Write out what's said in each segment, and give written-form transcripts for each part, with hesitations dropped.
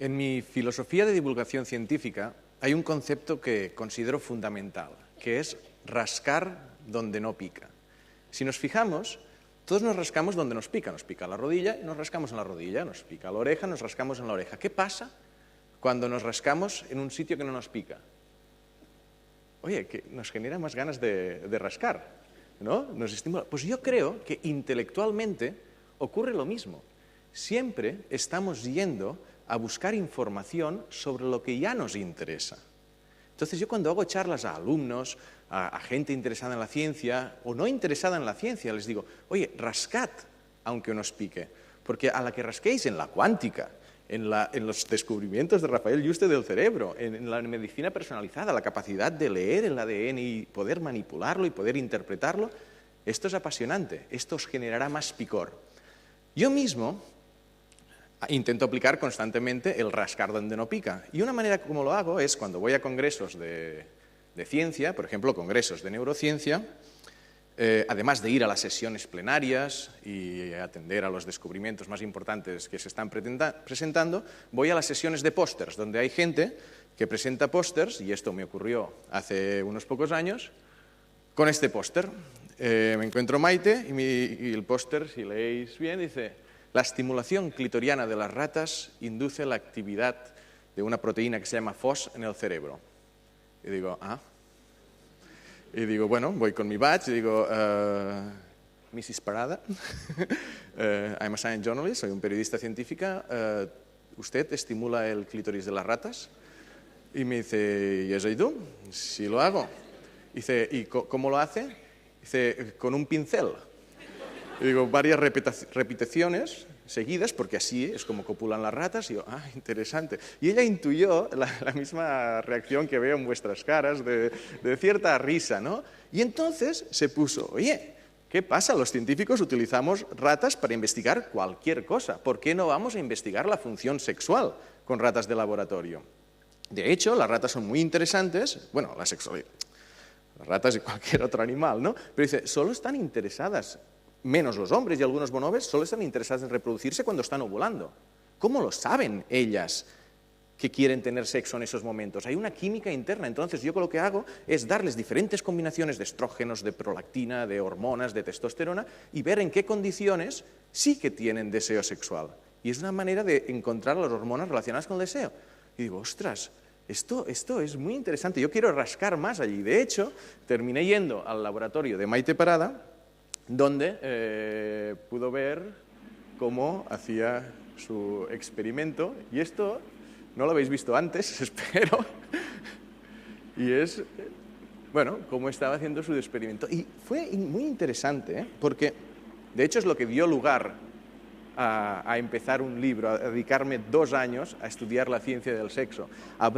En mi filosofía de divulgación científica hay un concepto que considero fundamental, que es rascar donde no pica. Si nos fijamos, todos nos rascamos donde nos pica la rodilla y nos rascamos en la rodilla, nos pica la oreja, nos rascamos en la oreja. ¿Qué pasa cuando nos rascamos en un sitio que no nos pica? Oye, que nos genera más ganas de rascar, ¿no? Nos estimula. Pues yo creo que intelectualmente ocurre lo mismo. Siempre estamos yendo a buscar información sobre lo que ya nos interesa. Entonces yo cuando hago charlas a alumnos, a gente interesada en la ciencia o no interesada en la ciencia, les digo, oye, rascad aunque nos pique, porque a la que rasquéis en la cuántica, en los descubrimientos de Rafael Yuste del cerebro, en la medicina personalizada, la capacidad de leer el ADN y poder manipularlo y poder interpretarlo, esto es apasionante, esto os generará más picor. Yo mismo intento aplicar constantemente el rascar donde no pica. Y una manera como lo hago es cuando voy a congresos de ciencia, por ejemplo, congresos de neurociencia, además de ir a las sesiones plenarias y atender a los descubrimientos más importantes que se están presentando, voy a las sesiones de pósters, donde hay gente que presenta pósters, y esto me ocurrió hace unos pocos años, con este póster. Me encuentro Maite y el póster, si leéis bien, dice: la estimulación clitoriana de las ratas induce la actividad de una proteína que se llama FOS en el cerebro. Y digo, Y digo, bueno, voy con mi badge y digo, Mrs. Parada, I'm a science journalist, soy un periodista científica, ¿usted estimula el clítoris de las ratas? Y me dice, yes I do, sí lo hago. Dice, ¿y cómo lo hace? Dice, con un pincel. Y digo, varias repeticiones seguidas, porque así es como copulan las ratas, y yo, interesante. Y ella intuyó la misma reacción que veo en vuestras caras, de cierta risa, ¿no? Y entonces se puso, oye, ¿qué pasa? Los científicos utilizamos ratas para investigar cualquier cosa. ¿Por qué no vamos a investigar la función sexual con ratas de laboratorio? De hecho, las ratas son muy interesantes, bueno, la sexualidad, las ratas y cualquier otro animal, ¿no? Pero dice, solo están interesadas, menos los hombres y algunos bonobos, solo están interesadas en reproducirse cuando están ovulando. ¿Cómo lo saben ellas que quieren tener sexo en esos momentos? Hay una química interna. Entonces yo lo que hago es darles diferentes combinaciones de estrógenos, de prolactina, de hormonas, de testosterona, y ver en qué condiciones sí que tienen deseo sexual. Y es una manera de encontrar las hormonas relacionadas con el deseo. Y digo, ostras, esto es muy interesante. Yo quiero rascar más allí. De hecho, terminé yendo al laboratorio de Maite Parada, donde pudo ver cómo hacía su experimento, y esto no lo habéis visto antes, espero, y es, bueno, cómo estaba haciendo su experimento. Y fue muy interesante, porque de hecho es lo que dio lugar a empezar un libro, a dedicarme 2 años a estudiar la ciencia del sexo, a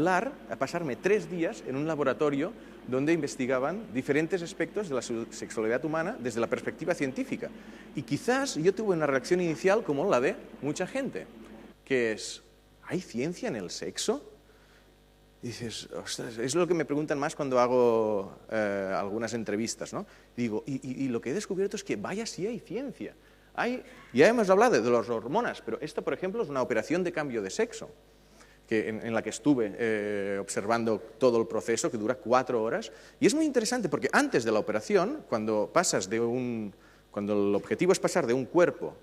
pasarme 3 días en un laboratorio donde investigaban diferentes aspectos de la sexualidad humana desde la perspectiva científica. Y quizás yo tuve una reacción inicial como la de mucha gente, que es, ¿hay ciencia en el sexo? Y dices, ostras, es lo que me preguntan más cuando hago algunas entrevistas, ¿no? Y digo, y lo que he descubierto es que vaya, sí hay ciencia. Ya hemos hablado de las hormonas, pero esto, por ejemplo, es una operación de cambio de sexo, en la que estuve observando todo el proceso, que dura 4 horas. Y es muy interesante porque antes de la operación, cuando el objetivo es pasar de un cuerpo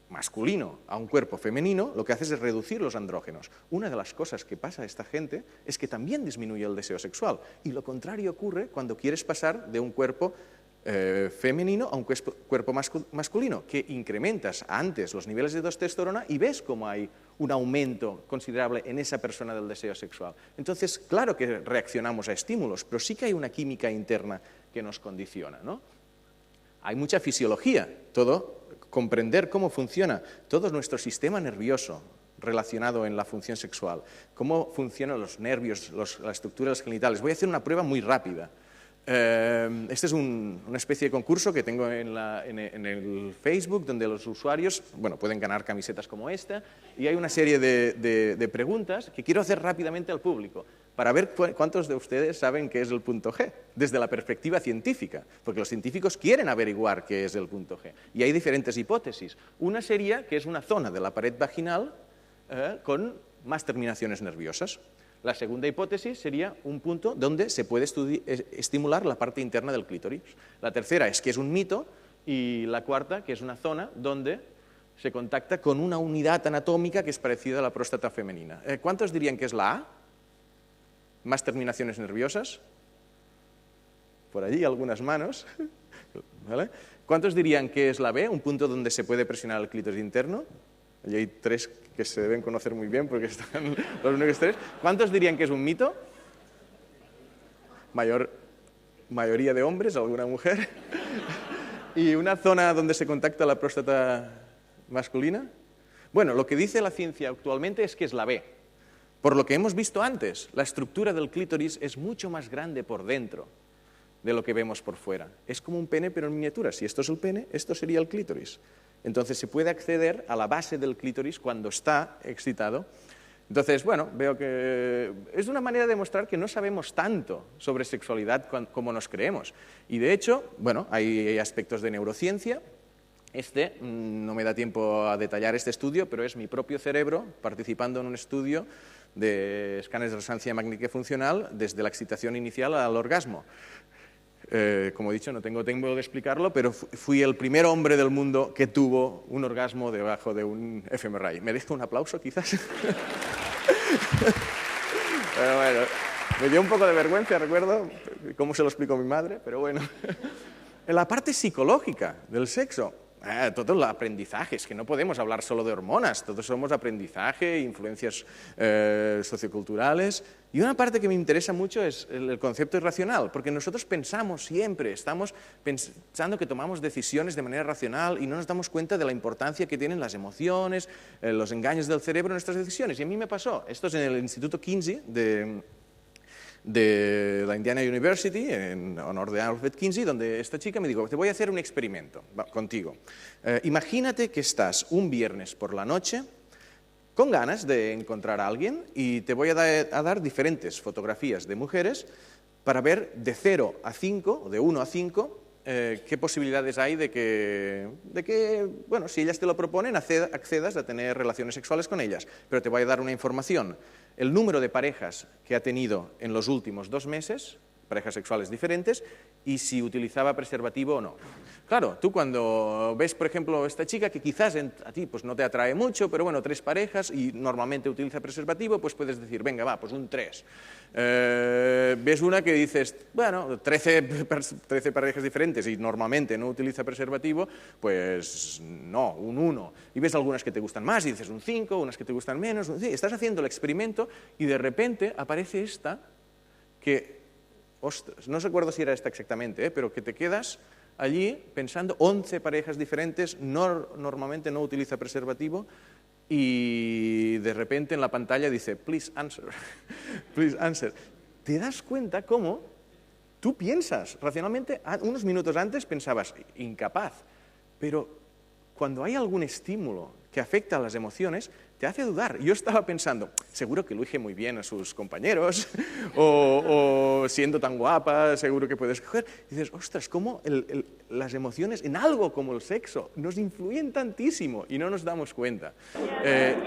masculino a un cuerpo femenino, lo que haces es reducir los andrógenos. Una de las cosas que pasa a esta gente es que también disminuye el deseo sexual. Y lo contrario ocurre cuando quieres pasar de un cuerpo femenino a un cuerpo masculino, que incrementas antes los niveles de testosterona y ves cómo hay un aumento considerable en esa persona del deseo sexual. Entonces, claro que reaccionamos a estímulos, pero sí que hay una química interna que nos condiciona, ¿no? Hay mucha fisiología, comprender cómo funciona todo nuestro sistema nervioso relacionado en la función sexual, cómo funcionan los nervios, las estructuras genitales. Voy a hacer una prueba muy rápida. Este es una especie de concurso que tengo en el Facebook, donde los usuarios pueden ganar camisetas como esta, y hay una serie de preguntas que quiero hacer rápidamente al público. para ver cuántos de ustedes saben qué es el punto G, desde la perspectiva científica, porque los científicos quieren averiguar qué es el punto G. Y hay diferentes hipótesis. Una sería que es una zona de la pared vaginal con más terminaciones nerviosas. La segunda hipótesis sería un punto donde se puede estimular la parte interna del clítoris. La tercera es que es un mito, y la cuarta, que es una zona donde se contacta con una unidad anatómica que es parecida a la próstata femenina. ¿Cuántos dirían que es la A? ¿Más terminaciones nerviosas? Por allí algunas manos. ¿Vale? ¿Cuántos dirían que es la B? Un punto donde se puede presionar el clítoris interno. Allí hay tres que se deben conocer muy bien porque están los únicos tres. ¿Cuántos dirían que es un mito? Mayoría de hombres, alguna mujer. ¿Y una zona donde se contacta la próstata masculina? Bueno, lo que dice la ciencia actualmente es que es la B. Por lo que hemos visto antes, la estructura del clítoris es mucho más grande por dentro de lo que vemos por fuera. Es como un pene, pero en miniatura. Si esto es el pene, esto sería el clítoris. Entonces se puede acceder a la base del clítoris cuando está excitado. Entonces, bueno, veo que es una manera de demostrar que no sabemos tanto sobre sexualidad como nos creemos. Y de hecho, bueno, hay aspectos de neurociencia. No me da tiempo a detallar este estudio, pero es mi propio cerebro participando en un estudio de escáneres de resonancia magnética funcional desde la excitación inicial al orgasmo. Como he dicho, no tengo tiempo de explicarlo, pero fui el primer hombre del mundo que tuvo un orgasmo debajo de un fMRI. ¿Merezco un aplauso, quizás? Pero bueno, me dio un poco de vergüenza, recuerdo cómo se lo explicó mi madre, pero bueno. En la parte psicológica del sexo, todo el aprendizaje, es que no podemos hablar solo de hormonas, todos somos aprendizaje, influencias socioculturales. Y una parte que me interesa mucho es el concepto irracional, porque nosotros pensamos siempre, estamos pensando que tomamos decisiones de manera racional y no nos damos cuenta de la importancia que tienen las emociones, los engaños del cerebro en nuestras decisiones. Y a mí me pasó, esto es en el Instituto Kinsey de la Indiana University, en honor de Alfred Kinsey, donde esta chica me dijo, te voy a hacer un experimento contigo. Imagínate que estás un viernes por la noche con ganas de encontrar a alguien y te voy a dar diferentes fotografías de mujeres para ver de 0 a 5, o de 1 a 5, qué posibilidades hay de que, bueno, si ellas te lo proponen, accedas a tener relaciones sexuales con ellas. Pero te voy a dar una información. El número de parejas que ha tenido en los últimos 2 meses, parejas sexuales diferentes, y si utilizaba preservativo o no. Claro, tú cuando ves, por ejemplo, esta chica que quizás a ti pues, no te atrae mucho, pero bueno, 3 parejas y normalmente utiliza preservativo, pues puedes decir, venga, va, pues un 3. Ves una que dices, bueno, 13 parejas diferentes y normalmente no utiliza preservativo, pues no, un 1. Y ves algunas que te gustan más y dices un 5, unas que te gustan menos. Sí, estás haciendo el experimento y de repente aparece esta que, ostras, no recuerdo si era esta exactamente, pero que te quedas allí pensando 11 parejas diferentes, normalmente no utiliza preservativo, y de repente en la pantalla dice, please answer, please answer. Te das cuenta cómo tú piensas, racionalmente, unos minutos antes pensabas, incapaz, pero cuando hay algún estímulo que afecta a las emociones, te hace dudar. Yo estaba pensando, seguro que elige muy bien a sus compañeros, o siendo tan guapa, seguro que puedes coger. Y dices, ostras, cómo las emociones en algo como el sexo nos influyen tantísimo y no nos damos cuenta.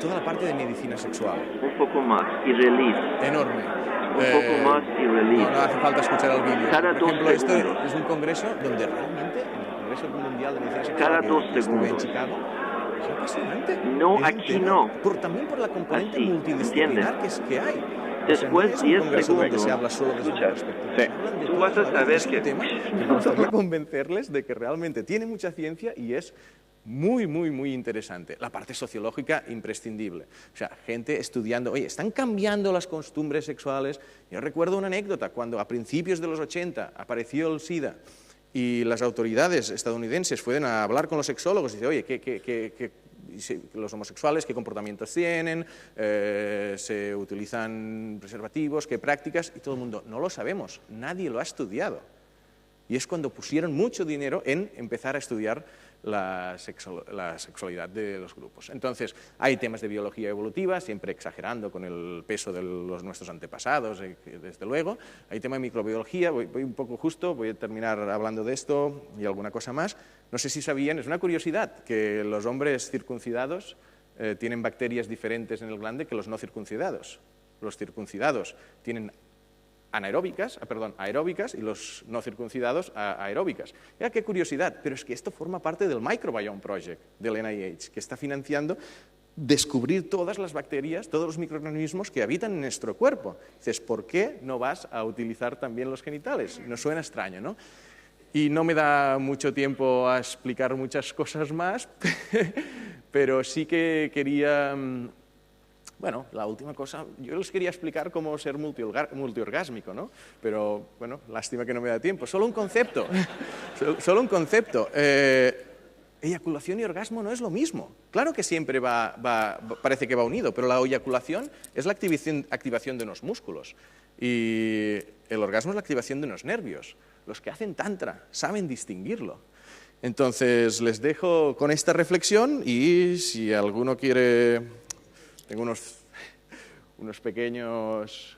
Toda la parte de medicina sexual. Un poco más, y release. Enorme. Un poco más y release. No hace falta escuchar el vídeo. Cada Por ejemplo, 2 esto segundos. es un congreso donde realmente, en el Congreso Mundial de Medicina Sexual, Cada que 2 estuve en segundos. Chicago, es impresionante. No, Es un aquí tema, no. también por la componente Así, multidisciplinar que hay. Después no es 10 un congreso donde segundos. se habla solo de una Escucha, perspectiva. sí. Hablan de Tú todas vas a a la vez. saber Es un que- tema que me gustaría convencerles de que realmente tiene mucha ciencia y es muy, muy, muy interesante. La parte sociológica, imprescindible. O sea, gente estudiando, oye, están cambiando las costumbres sexuales. Yo recuerdo una anécdota, cuando a principios de los 80 apareció el SIDA y las autoridades estadounidenses fueron a hablar con los sexólogos y dicen, oye, los homosexuales, qué comportamientos tienen, se utilizan preservativos, qué prácticas, y todo el mundo, no lo sabemos, nadie lo ha estudiado. Y es cuando pusieron mucho dinero en empezar a estudiar la sexualidad de los grupos. Entonces, hay temas de biología evolutiva, siempre exagerando con el peso de nuestros antepasados, desde luego. Hay tema de microbiología, voy un poco justo, voy a terminar hablando de esto y alguna cosa más. No sé si sabían, es una curiosidad, que los hombres circuncidados tienen bacterias diferentes en el glande que los no circuncidados. Los circuncidados tienen aeróbicas y los no circuncidados aeróbicas. Mira qué curiosidad, pero es que esto forma parte del Microbiome Project del NIH, que está financiando descubrir todas las bacterias, todos los microorganismos que habitan en nuestro cuerpo. Dices, ¿por qué no vas a utilizar también los genitales? Nos suena extraño, ¿no? Y no me da mucho tiempo a explicar muchas cosas más, pero sí que quería... Bueno, la última cosa, yo les quería explicar cómo ser multiorgásmico, ¿no? Pero, bueno, lástima que no me da tiempo. Solo un concepto. Solo un concepto. Eyaculación y orgasmo no es lo mismo. Claro que siempre parece que va unido, pero la eyaculación es la activación de unos músculos y el orgasmo es la activación de unos nervios. Los que hacen tantra saben distinguirlo. Entonces, les dejo con esta reflexión y si alguno quiere... Tengo unos pequeños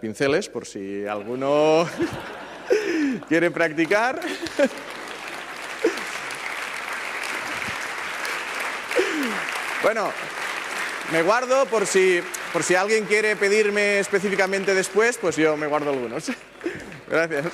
pinceles por si alguno quiere practicar. Bueno, me guardo por si alguien quiere pedirme específicamente después, pues yo me guardo algunos. Gracias.